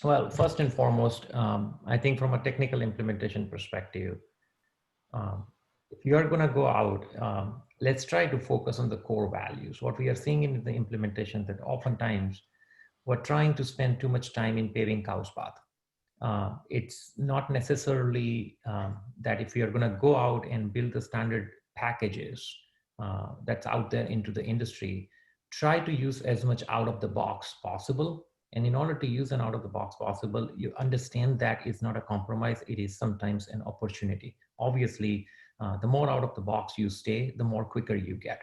Well, first and foremost, I think from a technical implementation perspective, if you are going to go out, let's try to focus on the core values. What we are seeing in the implementation, that oftentimes we're trying to spend too much time in paving cow's path. It's not necessarily that if you're going to go out and build the standard packages that's out there into the industry, try to use as much out of the box possible. And in order to use an out of the box possible, you understand that it's not a compromise. It is sometimes an opportunity. Obviously, the more out of the box you stay, the more quicker you get.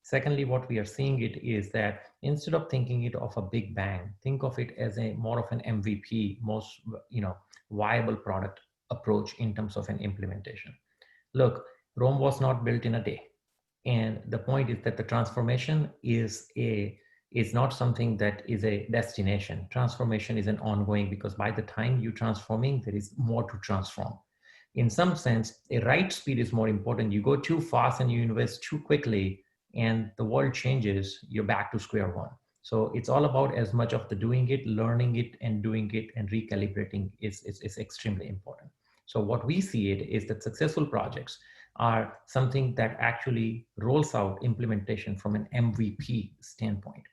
Secondly, what we are seeing it is that instead of thinking it of a big bang, think of it as a more of an MVP, most viable product approach in terms of an implementation. Look, Rome was not built in a day. And the point is that the transformation is a is not something that is a destination. Transformation is an ongoing, because by the time you're transforming, there is more to transform. In some sense, a right speed is more important. You go too fast and you invest too quickly and the world changes, you're back to square one. So it's all about as much of the doing it, learning it and doing it and recalibrating is extremely important. So what we see it is that successful projects are something that actually rolls out implementation from an MVP standpoint.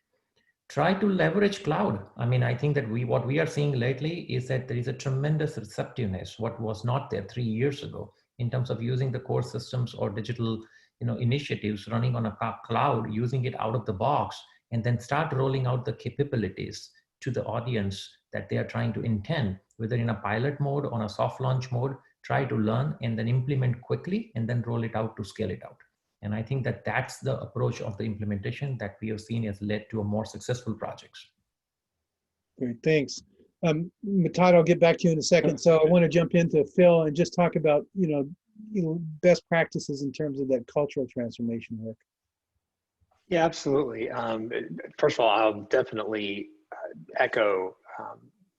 Try to leverage cloud. I mean, I think that what we are seeing lately is that there is a tremendous receptiveness, what was not there 3 years ago, in terms of using the core systems or digital, initiatives running on a cloud, using it out of the box, and then start rolling out the capabilities to the audience that they are trying to intend, whether in a pilot mode, on a soft launch mode, try to learn and then implement quickly and then roll it out to scale it out. And I think that that's the approach of the implementation that we have seen has led to a more successful projects. Great, thanks. Mattad, I'll get back to you in a second. So I want to jump into Phil and just talk about, best practices in terms of that cultural transformation work. Yeah, absolutely. First of all, I'll definitely echo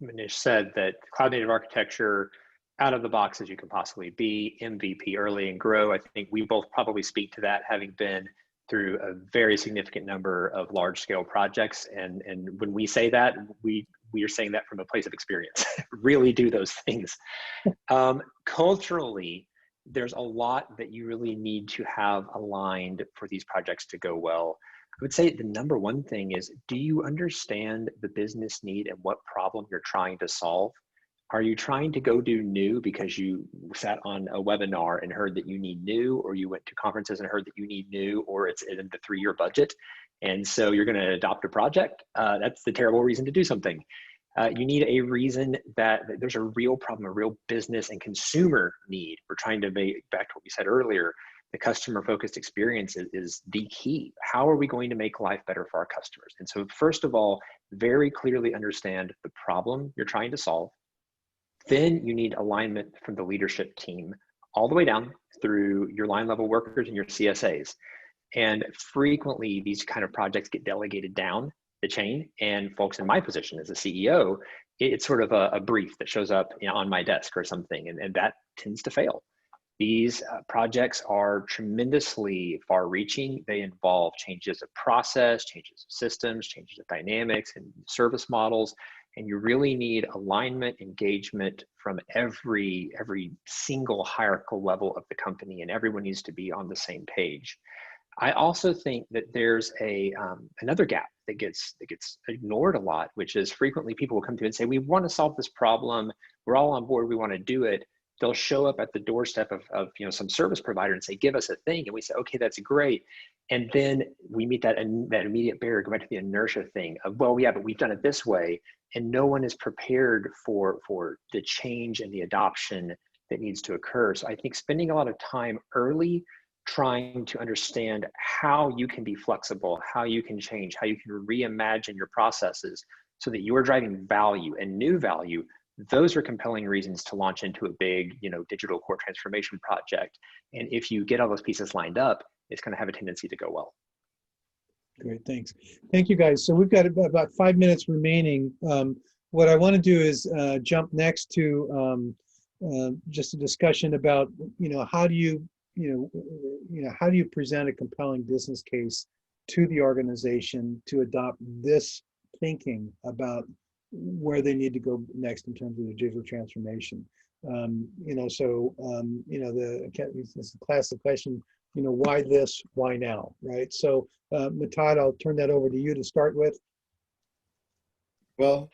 Manish said that cloud native architecture, out of the box as you can possibly be, MVP early and grow. I think we both probably speak to that, having been through a very significant number of large scale projects. And when we say that, we are saying that from a place of experience. Really do those things. Culturally, there's a lot that you really need to have aligned for these projects to go well. I would say the number one thing is, do you understand the business need and what problem you're trying to solve? Are you trying to go do new because you sat on a webinar and heard that you need new, or you went to conferences and heard that you need new, or it's in the 3-year budget, and so you're going to adopt a project? That's the terrible reason to do something. You need a reason that there's a real problem, a real business and consumer need. We're trying to make, back to what we said earlier, the customer-focused experience is the key. How are we going to make life better for our customers? And so first of all, very clearly understand the problem you're trying to solve. Then you need alignment from the leadership team all the way down through your line level workers and your CSAs. And frequently these kind of projects get delegated down the chain, and folks in my position as a CEO, it's sort of a brief that shows up on my desk or something, and that tends to fail. These projects are tremendously far-reaching. They involve changes of process, changes of systems, changes of dynamics and service models, and you really need alignment, engagement from every single hierarchical level of the company, and everyone needs to be on the same page. I also think that there's another gap that gets ignored a lot, which is frequently people will come to and say, we want to solve this problem, we're all on board, we want to do it. They'll show up at the doorstep of some service provider and say, give us a thing. And we say, okay, that's great. And then we meet that immediate barrier, go back to the inertia thing of, well, yeah, but we've done it this way. And no one is prepared for the change and the adoption that needs to occur. So I think spending a lot of time early trying to understand how you can be flexible, how you can change, how you can reimagine your processes so that you are driving value and new value. Those are compelling reasons to launch into a big, digital core transformation project. And if you get all those pieces lined up, it's going to have a tendency to go well. Great, thanks. Thank you, guys. So we've got about 5 minutes remaining. What I want to do is jump next to just a discussion about, how do you present a compelling business case to the organization to adopt this thinking about where they need to go next in terms of the digital transformation. It's a classic question, why this, why now, right? So Mattad, I'll turn that over to you to start with. Well,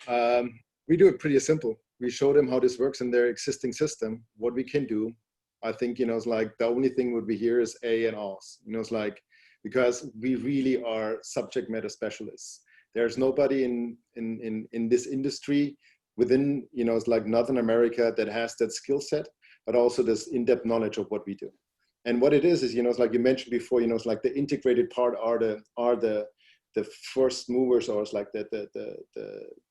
we do it pretty simple. We show them how this works in their existing system, what we can do. I think, it's like the only thing would be here is A and O's, it's like, because we really are subject matter specialists. There's nobody in this industry within, it's like Northern America that has that skill set, but also this in-depth knowledge of what we do. And what it is, it's like you mentioned before, it's like the integrated part are the first movers, or it's like the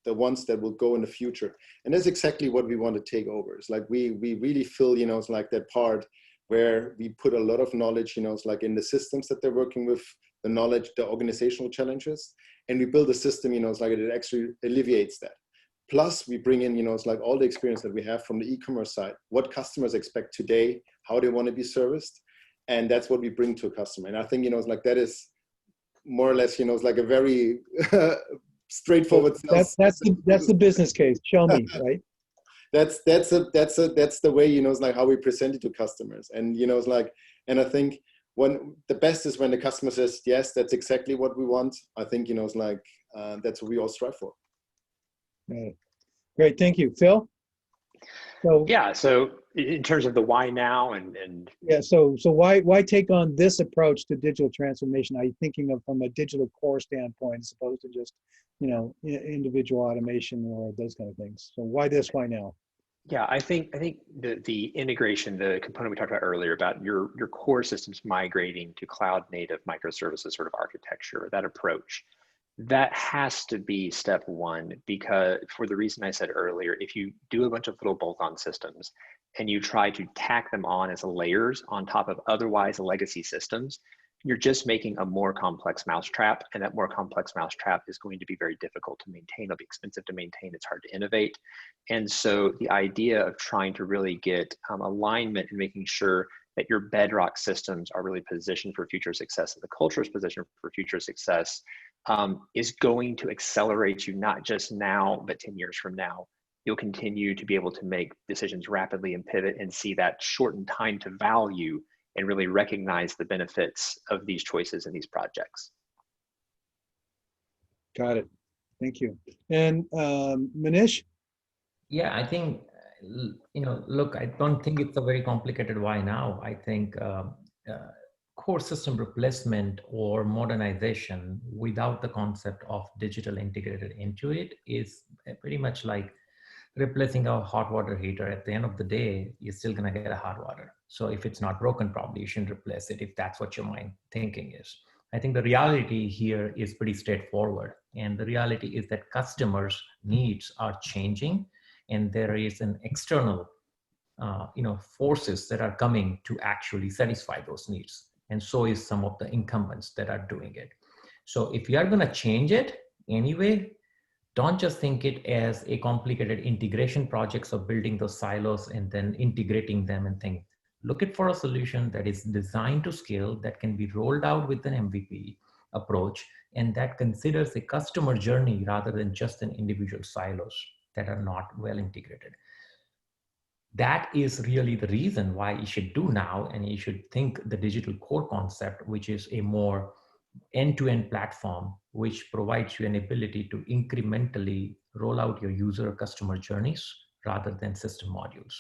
ones that will go in the future. And that's exactly what we want to take over. It's like we really feel, it's like that part where we put a lot of knowledge, it's like in the systems that they're working with, the knowledge, the organizational challenges, and we build a system, it's like it actually alleviates that. Plus we bring in, it's like all the experience that we have from the e-commerce side, what customers expect today, how they want to be serviced. And that's what we bring to a customer. And I think, it's like that is more or less, it's like a very straightforward. That's the business case. Show me, right? That's the way, it's like how we present it to customers. And, it's like, and I think when the best is when the customer says, yes, that's exactly what we want. I think, it's like, that's what we all strive for. Right. Great, thank you. Phil? So in terms of the why now and yeah, so why take on this approach to digital transformation? Are you thinking of from a digital core standpoint as opposed to just, individual automation or those kind of things? So why this, why now? Yeah, I think the integration, the component we talked about earlier about your core systems migrating to cloud native microservices sort of architecture, that approach, that has to be step one, because for the reason I said earlier, if you do a bunch of little bolt-on systems and you try to tack them on as layers on top of otherwise legacy systems, you're just making a more complex mousetrap, and that more complex mousetrap is going to be very difficult to maintain. It'll be expensive to maintain. It's hard to innovate. And so the idea of trying to really get alignment and making sure that your bedrock systems are really positioned for future success and the culture is positioned for future success is going to accelerate you, not just now, but 10 years from now. You'll continue to be able to make decisions rapidly and pivot and see that shortened time to value and really recognize the benefits of these choices and these projects. Got it. Thank you. And Manish? Yeah, I think, look, I don't think it's a very complicated why now. I think core system replacement or modernization without the concept of digital integrated into it is pretty much like replacing a hot water heater. At the end of the day, you're still going to get a hot water. So if it's not broken probably, you shouldn't replace it if that's what your mind thinking is. I think the reality here is pretty straightforward. And the reality is that customers' needs are changing, and there is an external forces that are coming to actually satisfy those needs. And so is some of the incumbents that are doing it. So if you are going to change it anyway, don't just think it as a complicated integration projects of building those silos and then integrating them and think. Look at for a solution that is designed to scale, that can be rolled out with an MVP approach, and that considers a customer journey rather than just an individual silos that are not well integrated. That is really the reason why you should do now, and you should think the digital core concept, which is a more end-to-end platform, which provides you an ability to incrementally roll out your user or customer journeys rather than system modules,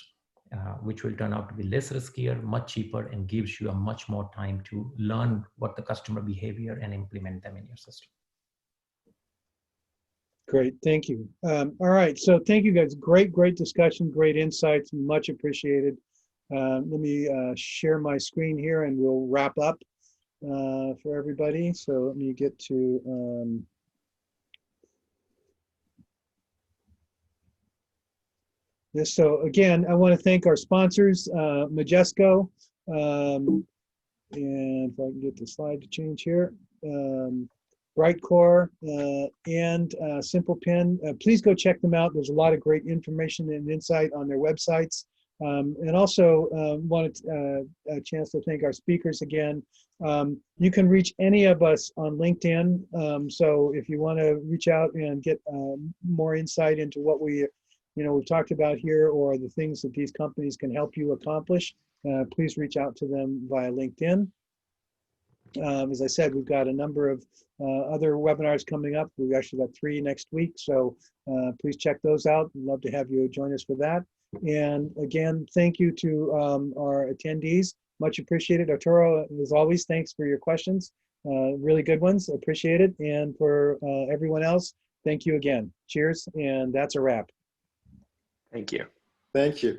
which will turn out to be less riskier, much cheaper, and gives you a much more time to learn what the customer behavior and implement them in your system. Great, thank you. All right, so thank you guys. Great discussion, great insights, much appreciated. Let me share my screen here and we'll wrap up for everybody. So let me get to this. So again, I want to thank our sponsors, Majesco, and if I can get the slide to change here, Brightcore and Simple Pin. Please go check them out. There's a lot of great information and insight on their websites. And also wanted a chance to thank our speakers again. You can reach any of us on LinkedIn. So if you want to reach out and get more insight into what we've talked about here, or the things that these companies can help you accomplish, please reach out to them via LinkedIn. As I said, we've got a number of other webinars coming up. We've actually got 3 next week, so please check those out. We'd love to have you join us for that. And again, thank you to our attendees. Much appreciated. Arturo, as always, thanks for your questions. Really good ones. Appreciate it. And for everyone else, thank you again. Cheers. And that's a wrap. Thank you. Thank you.